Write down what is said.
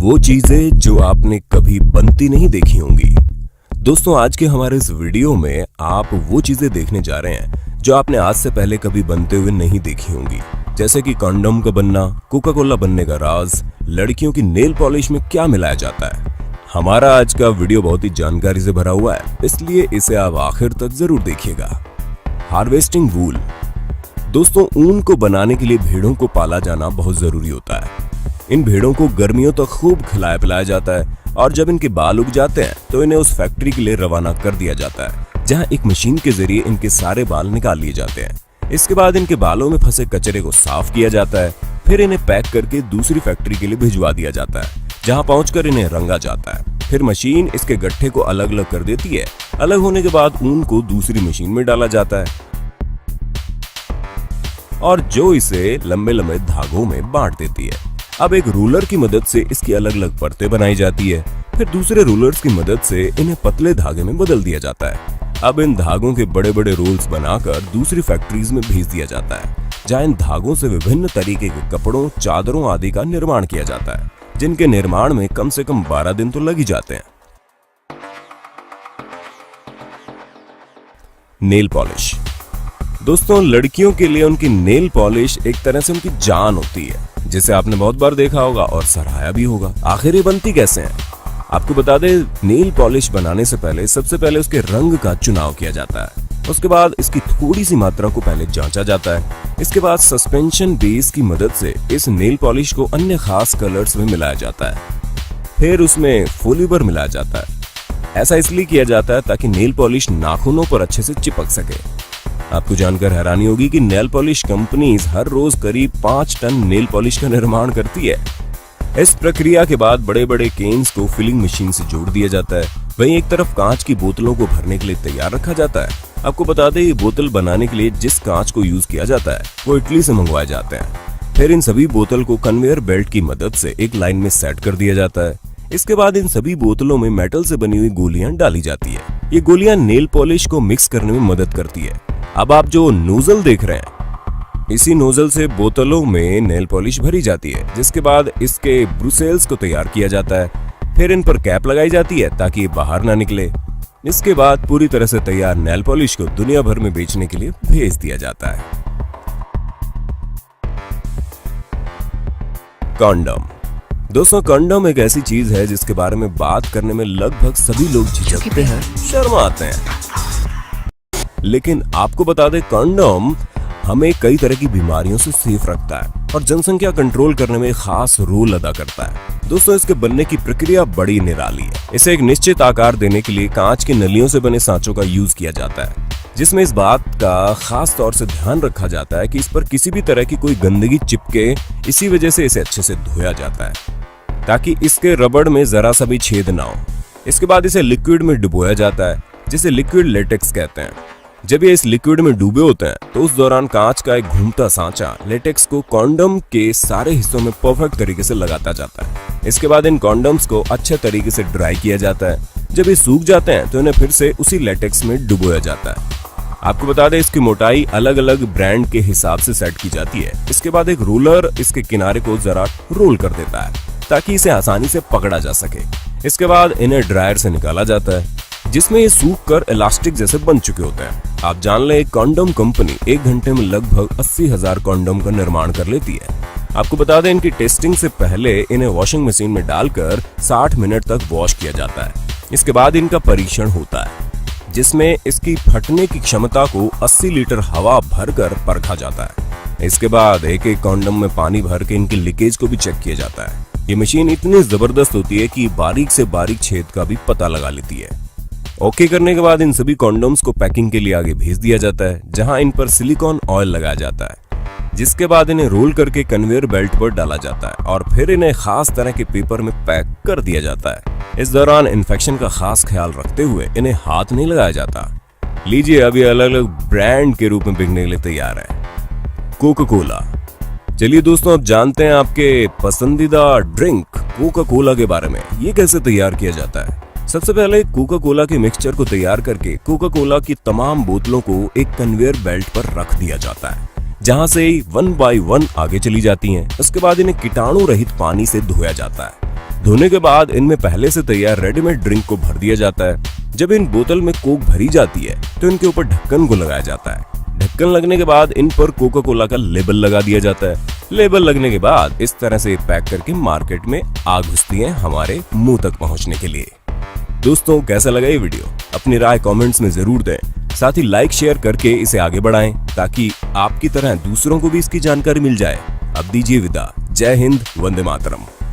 वो चीजें जो आपने कभी बनती नहीं देखी होंगी। दोस्तों, आज के हमारे इस वीडियो में आप वो चीजें देखने जा रहे हैं जो आपने आज से पहले कभी बनते हुए नहीं देखी होंगी, जैसे कि कंडोम का बनना, कोका कोला बनने का राज, लड़कियों की नेल पॉलिश में क्या मिलाया जाता है। हमारा आज का वीडियो बहुत ही जानकारी से भरा हुआ है, इसलिए इसे आप आखिर तक जरूर देखिएगा। हार्वेस्टिंग वूल। दोस्तों, ऊन को बनाने के लिए भेड़ों को पाला जाना बहुत जरूरी होता है। इन भेड़ों को गर्मियों तक खूब खिलाया पिलाया जाता है और जब इनके बाल उग जाते हैं तो इन्हें उस फैक्ट्री के लिए रवाना कर दिया जाता है, जहां एक मशीन के जरिए इनके सारे बाल निकाल लिए जाते हैं। इसके बाद इनके बालों में फंसे कचरे को साफ किया जाता है, फिर इन्हें पैक करके दूसरी फैक्ट्री के लिए भिजवा दिया जाता है, जहां पहुंचकर इन्हें रंगा जाता है। फिर मशीन इसके गट्ठे को अलग अलग कर देती है। अलग होने के बाद ऊन को दूसरी मशीन में डाला जाता है और जो इसे लंबे लंबे धागों में बांट देती है। अब एक रूलर की मदद से इसकी अलग अलग परतें बनाई जाती है, फिर दूसरे रूलर्स की मदद से इन्हें पतले धागे में बदल दिया जाता है। अब इन धागों के बड़े बड़े रोल्स बनाकर दूसरी फैक्ट्रीज में भेज दिया जाता है, जहां इन धागों से विभिन्न तरीके के कपड़ों, चादरों आदि का निर्माण किया जाता है, जिनके निर्माण में कम से कम 12 दिन तो लग ही जाते हैं। Nail polish. दोस्तों, लड़कियों के लिए उनकी नेल पॉलिश एक तरह से उनकी जान होती है, जिसे आपने बहुत बार देखा होगा और सराहा भी होगा। आखिर ये बनती कैसे है? आपको बता दें, नेल पॉलिश बनाने से पहले सबसे पहले उसके रंग का चुनाव किया जाता है। उसके बाद इसकी थोड़ी सी मात्रा को पहले जांचा जाता है। इसके बाद सस्पेंशन बेस की मदद से इस नेल पॉलिश को अन्य खास कलर्स में मिलाया जाता है। फिर उसमें फोलीवर मिलाया जाता है। ऐसा इसलिए किया जाता है ताकि नेल पॉलिश नाखूनों पर अच्छे से चिपक सके। आपको जानकर हैरानी होगी कि नेल पॉलिश कंपनीज हर रोज करीब 5 टन नेल पॉलिश का निर्माण करती है। इस प्रक्रिया के बाद बड़े बड़े केन्स को फिलिंग मशीन से जोड़ दिया जाता है। वहीं एक तरफ कांच की बोतलों को भरने के लिए तैयार रखा जाता है। आपको बता दें, ये बोतल बनाने के लिए जिस कांच को यूज किया जाता है वो इटली से मंगवाए जाते हैं। फिर इन सभी बोतल को कन्वेयर बेल्ट की मदद से एक लाइन में सेट कर दिया जाता है। इसके बाद इन सभी बोतलों में मेटल से बनी हुई गोलियां डाली जाती है। ये गोलियां नेल पॉलिश को मिक्स करने में मदद करती है। अब आप जो नोजल देख रहे हैं, इसी नोजल से बोतलों में नेल पॉलिश भरी जाती है, जिसके बाद इसके ब्रुसेल्स को तैयार किया जाता है। फिर इन पर कैप लगाई जाती है ताकि ये बाहर ना निकले। इसके बाद पूरी तरह से तैयार नेल पॉलिश को दुनिया भर में बेचने के लिए भेज दिया जाता है। कंडोम। दोस्तों, कंडोम एक ऐसी चीज है जिसके बारे में बात करने में लगभग सभी लोग झिझकते हैं, शर्माते हैं। लेकिन आपको बता दें, कंडोम हमें कई तरह की बीमारियों से सेफ रखता है और जनसंख्या कंट्रोल करने में खास रोल अदा करता है। दोस्तों, इसके बनने की प्रक्रिया बड़ी निराली है। इसे एक निश्चित आकार देने के लिए कांच की नलियों से बने सांचों का यूज किया जाता है, जिसमें इस बात का खास तौर से ध्यान रखा जाता है कि इस पर किसी भी तरह की कोई गंदगी चिपके। इसी वजह से इसे अच्छे से धोया जाता है ताकि इसके रबड़ में जरा सा भी छेद ना हो। इसके बाद इसे लिक्विड में डुबोया जाता है, जिसे लिक्विड लेटेक्स कहते हैं। जब ये इस लिक्विड में डूबे होते हैं तो उस दौरान कांच का एक घूमता सांचा लेटेक्स को कंडोम के सारे हिस्सों में परफेक्ट तरीके से लगाता जाता है। इसके बाद इन कंडोम्स को अच्छे तरीके से ड्राई किया जाता है। जब ये सूख जाते हैं तो इन्हें फिर से उसी लेटेक्स में डुबोया जाता है। आपको बता दें, इसकी मोटाई अलग अलग ब्रांड के हिसाब से सेट की जाती है। इसके बाद एक रूलर इसके किनारे को जरा रोल कर देता है ताकि इसे आसानी से पकड़ा जा सके। इसके बाद इन्हें ड्रायर से निकाला जाता है, जिसमें ये सूख कर इलास्टिक जैसे बन चुके होते हैं। आप जान लें, एक कंडोम कंपनी 1 घंटे में लगभग 80,000 कंडोम का निर्माण कर लेती है। आपको बता दें, इनकी टेस्टिंग से पहले इन्हें वॉशिंग मशीन में डालकर 60 मिनट तक वॉश किया जाता है। इसके बाद इनका परीक्षण होता है, जिसमें इसकी फटने की क्षमता को 80 लीटर हवा भरकर परखा जाता है। इसके बाद एक एक कंडोम में पानी भर के इनकी लीकेज को भी चेक किया जाता है। ये मशीन इतनी जबरदस्त होती है कि बारीक से बारीक छेद का भी पता लगा लेती है। ओके करने के बाद इन सभी कंडोम्स को पैकिंग के लिए आगे भेज दिया जाता है, जहां इन पर सिलिकॉन ऑयल लगाया जाता है। जिसके बाद इन्हें रोल करके कन्वेयर बेल्ट पर डाला जाता है और फिर इन्हें खास तरह के पेपर में पैक कर दिया जाता है। इस दौरान इन्फेक्शन का खास ख्याल रखते हुए इन्हें हाथ नहीं लगाया जाता। लीजिए, अब ये अलग अलग ब्रांड के रूप में बिकने के लिए तैयार है। Coca Cola. चलिए दोस्तों, अब जानते हैं आपके पसंदीदा ड्रिंक कोका कोला के बारे में। ये कैसे तैयार किया जाता है। सबसे पहले कोका कोला के मिक्सचर को तैयार करके कोका कोला की तमाम बोतलों को एक कन्वेयर बेल्ट पर रख दिया जाता है, जहां से 1 बाय 1 आगे चली जाती हैं। उसके बाद इन्हें कीटाणु रहित पानी से धोया जाता है, धोने के बाद इनमें पहले से तैयार रेडीमेड ड्रिंक को भर दिया जाता है। जब इन बोतल में कोक भरी जाती है तो इनके ऊपर ढक्कन को लगाया जाता है। ढक्कन लगने के बाद इन पर कोका कोला का लेबल लगा दिया जाता है। लेबल लगने के बाद इस तरह से पैक करके मार्केट में आ घुसती है हमारे मुंह तक पहुंचने के लिए। दोस्तों, कैसा लगा ये वीडियो? अपनी राय कमेंट्स में जरूर दें। साथ ही लाइक शेयर करके इसे आगे बढ़ाएं ताकि आपकी तरह दूसरों को भी इसकी जानकारी मिल जाए। अब दीजिए विदा। जय हिंद, वंदे मातरम।